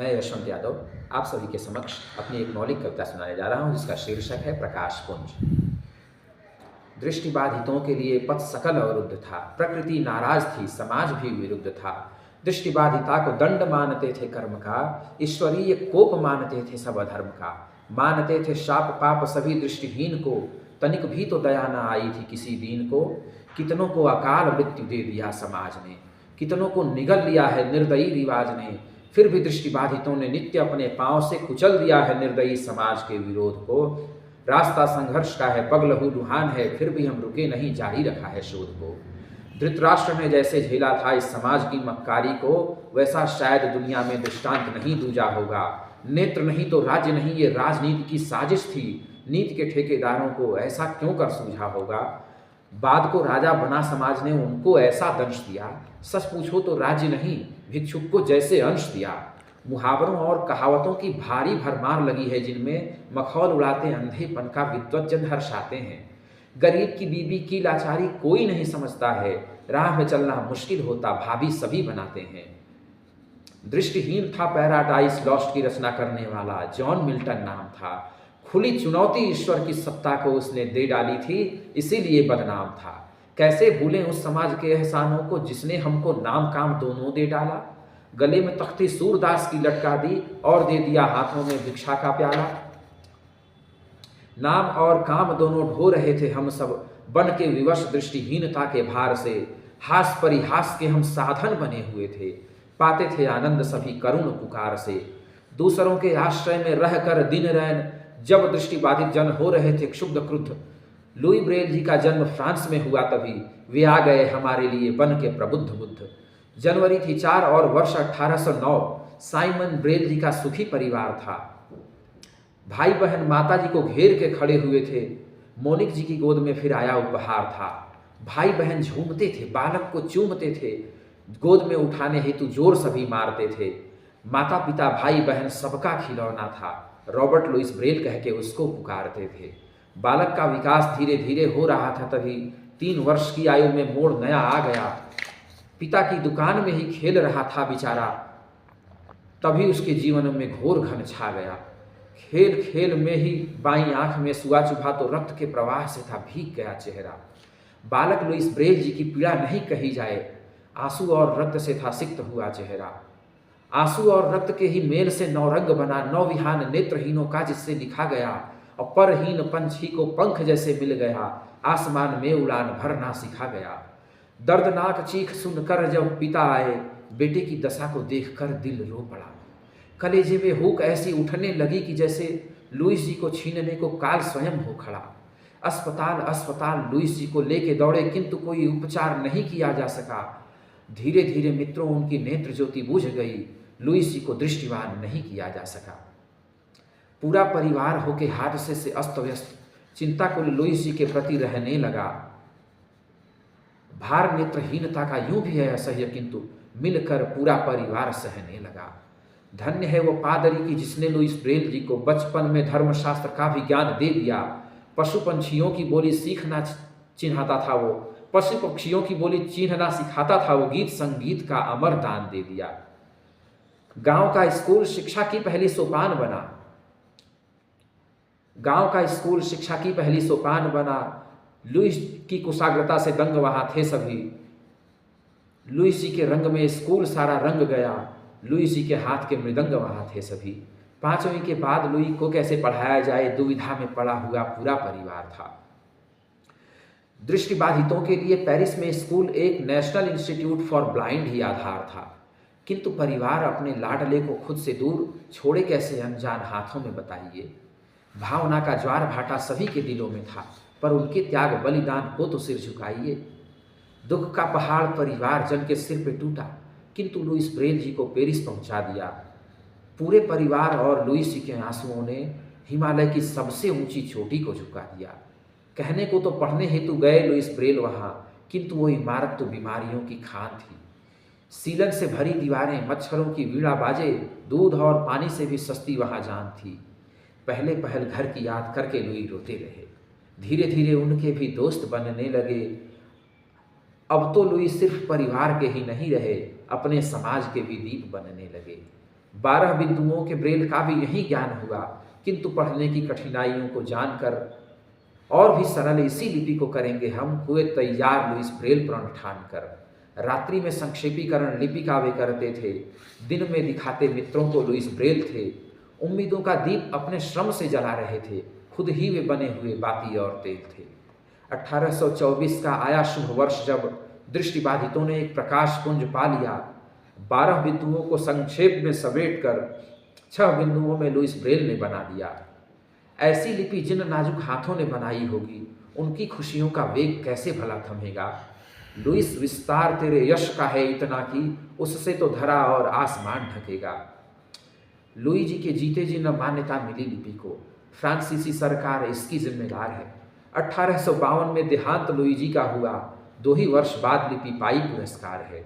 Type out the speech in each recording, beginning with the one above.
मैं यशवंत यादव आप सभी के समक्ष अपनी एक मौलिक कविता सुनाने जा रहा हूँ जिसका शीर्षक है प्रकाश पुंज। दृष्टिबाधितों के लिए पथ सकल अवरुद्ध था, प्रकृति नाराज थी, समाज भी विरुद्ध था। दृष्टिबाधिता को दंड मानते थे कर्म का, ईश्वरीय कोप मानते थे सब अधर्म का। मानते थे शाप पाप सभी दृष्टिहीन को, तनिक भी तो दया न आई थी किसी दीन को। कितनों को अकाल मृत्यु दे दिया समाज ने, कितनों को निगल लिया है निर्दयी रिवाज ने। फिर भी दृष्टिबाधितों ने नित्य अपने पांव से कुचल दिया है निर्दयी समाज के विरोध को। रास्ता संघर्ष का है, पग लहू लुहान है, फिर भी हम रुके नहीं, जारी रखा है शोध को। धृतराष्ट्र ने जैसे झेला था इस समाज की मक्कारी को, वैसा शायद दुनिया में दृष्टांत नहीं दूजा होगा। नेत्र नहीं तो राज्य नहीं, ये राजनीति की साजिश थी। नीति के ठेकेदारों को ऐसा क्यों कर सूझा होगा। बाद को राजा बना समाज ने उनको ऐसा दंश दिया, सच पूछो तो राज्य नहीं भिक्षुक को जैसे अंश दिया। मुहावरों और कहावतों की भारी भरमार लगी है, जिनमें मखौल उड़ाते अंधेपन का विद्वज्जन हर्षाते हैं। गरीब की बीबी की लाचारी कोई नहीं समझता है, राह में चलना मुश्किल होता भाभी सभी बनाते हैं। दृष्टिहीन था पैराडाइज लॉस्ट की रचना करने वाला, जॉन मिल्टन नाम था। खुली चुनौती ईश्वर की सत्ता को उसने दे डाली थी, इसीलिए बदनाम था। कैसे भूलें उस समाज के एहसानों को जिसने हमको नाम काम दोनों दे डाला। गले में तख्ती सूरदास की लटका दी और दे दिया हाथों में भिक्षा का प्याला। नाम और काम दोनों ढो रहे थे हम सब, बन के विवश दृष्टिहीनता के भार से। हास परिहास के हम साधन बने हुए थे, पाते थे आनंद सभी करुण पुकार से। दूसरों के आश्रय में रहकर दिन रैन जब दृष्टिबाधित जन हो रहे थे क्षुब्ध क्रुद्ध। लुई ब्रेल जी का जन्म फ्रांस में हुआ, तभी वे आ गए हमारे लिए बन के प्रबुद्ध बुद्ध। जनवरी थी 4 और वर्ष 1809। साइमन ब्रेल जी का सुखी परिवार था। भाई बहन माता जी को घेर के खड़े हुए थे। मोनिक जी की गोद में फिर आया उपहार था। भाई बहन झूमते थे, बालक को चूमते थे, गोद में उठाने हेतु जोर सभी मारते थे। माता पिता भाई बहन सबका खिलौना था, रॉबर्ट लुइस ब्रेल कह के उसको पुकारते थे। बालक का विकास धीरे धीरे हो रहा था, तभी 3 वर्ष की आयु में मोड़ नया आ गया। पिता की दुकान में ही खेल रहा था बेचारा, तभी उसके जीवन में घोर घन छा गया। खेल खेल में ही बाईं आंख में सुआ चुभा तो रक्त के प्रवाह से था भीग गया चेहरा। बालक लुइस ब्रेल जी की पीड़ा नहीं कही जाए, आंसू और रक्त से था सिक्त हुआ चेहरा। आंसू और रक्त के ही मेल से नौरंग बना नौविहान नेत्रहीनों का, जिससे लिखा गया और परहीन पंछी को पंख जैसे मिल गया, आसमान में उड़ान भरना सिखा गया। दर्दनाक चीख सुनकर जब पिता आए, बेटे की दशा को देखकर दिल रो पड़ा। कलेजे में हुक ऐसी उठने लगी कि जैसे लुइस जी को छीनने को काल स्वयं हो खड़ा। अस्पताल अस्पताल लुइस जी को लेके दौड़े, किंतु कोई उपचार नहीं किया जा सका। धीरे धीरे मित्रों उनकी नेत्र ज्योति बुझ गई, लुइस जी को दृष्टिवान नहीं किया जा सका। पूरा परिवार होके हादसे से अस्त व्यस्त, चिंता को लुइस जी के प्रति रहने लगा। भार नेत्रहीनता का यूं भी है असह्य, किंतु मिलकर पूरा परिवार सहने लगा। धन्य है वो पादरी की जिसने लुइस ब्रेल जी को बचपन में धर्मशास्त्र का भी ज्ञान दे दिया। पशु पंछियों की बोली सीखना चिन्हाता था वो, पशु पक्षियों की बोली चिन्हना सिखाता था वो, गीत संगीत का अमर दान दे दिया। गांव का स्कूल शिक्षा की पहली सोपान बना, गांव का स्कूल शिक्षा की पहली सोपान बना। लुइस की कुशाग्रता से दंग वहां थे सभी। लुइस जी के रंग में स्कूल सारा रंग गया, लुइस जी के हाथ के मृदंग वहां थे सभी। 5वीं के बाद लुई को कैसे पढ़ाया जाए, दुविधा में पड़ा हुआ पूरा परिवार था। दृष्टिबाधितों के लिए पेरिस में स्कूल एक नेशनल इंस्टीट्यूट फॉर ब्लाइंड ही आधार था, किंतु परिवार अपने लाडले को खुद से दूर छोड़े कैसे अनजान हाथों में बताइए। भावना का ज्वार भाटा सभी के दिलों में था, पर उनके त्याग बलिदान को तो सिर झुकाइए। दुख का पहाड़ परिवार जन के सिर पे टूटा, किंतु लुइस ब्रेल जी को पेरिस पहुंचा दिया। पूरे परिवार और लुइस जी के आंसुओं ने हिमालय की सबसे ऊंची चोटी को झुका दिया। कहने को तो पढ़ने हेतु गए लुइस ब्रेल वहां, किंतु वो इमारत तो बीमारियों की खान थी। सीलन से भरी दीवारें, मच्छरों की वीणा बाजे, दूध और पानी से भी सस्ती वहां जान थी। पहले पहल घर की याद करके लुई रोते रहे। धीरे धीरे उनके भी दोस्त बनने लगे। अब तो लुई सिर्फ परिवार के ही नहीं रहे, अपने समाज के भी दीप बनने लगे। 12 बिंदुओं के ब्रेल का भी यही ज्ञान हुआ, किंतु पढ़ने की कठिनाइयों को जानकर और भी सरल इसी लिपि को करेंगे हम, हुए तैयार लुईस ब्रेल प्रण ठान कर। रात्रि में संक्षेपीकरण लिपि का वे करते थे, दिन में दिखाते मित्रों को लुईस ब्रेल थे। उम्मीदों का दीप अपने श्रम से जला रहे थे, खुद ही वे बने हुए बाती और तेल थे। 1824 का आया शुभ वर्ष, जब दृष्टिबाधितों ने एक प्रकाश पुंज पा लिया। 12 बिंदुओं को संक्षेप में समेट कर 6 बिंदुओं में लुईस ब्रेल ने बना दिया। ऐसी लिपि जिन नाजुक हाथों ने बनाई होगी, उनकी खुशियों का वेग कैसे भला थमेगा। लुईस, विस्तार तेरे यश का है इतना कि उससे तो धरा और आसमान ढकेगा। लुई जी के जीते जी न मान्यता मिली लिपि को, फ्रांसीसी सरकार इसकी जिम्मेदार है। 1852 में देहांत लुई जी का हुआ, 2 ही वर्ष बाद लिपि पाई पुरस्कार है।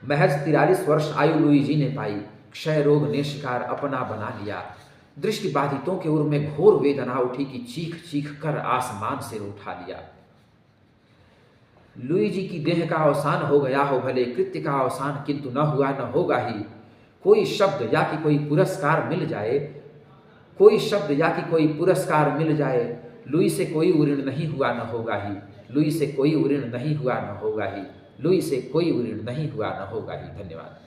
महज 43 वर्ष आयु लुई जी ने पाई, क्षय रोग ने शिकार अपना बना लिया। दृष्टिबाधितों के उर में घोर वेदना उठी कि चीख चीख कर आसमान से उठा लिया। लुई जी की देह का अवसान हो गया हो भले, कृत्य का अवसान किंतु न हुआ न होगा ही। कोई शब्द या कि कोई पुरस्कार मिल जाए, कोई शब्द या कि कोई पुरस्कार मिल जाए, लुई से कोई ऋण नहीं हुआ न होगा ही, लुई से कोई ऋण नहीं हुआ न होगा ही, लुई से कोई ऋण नहीं हुआ न होगा ही। धन्यवाद।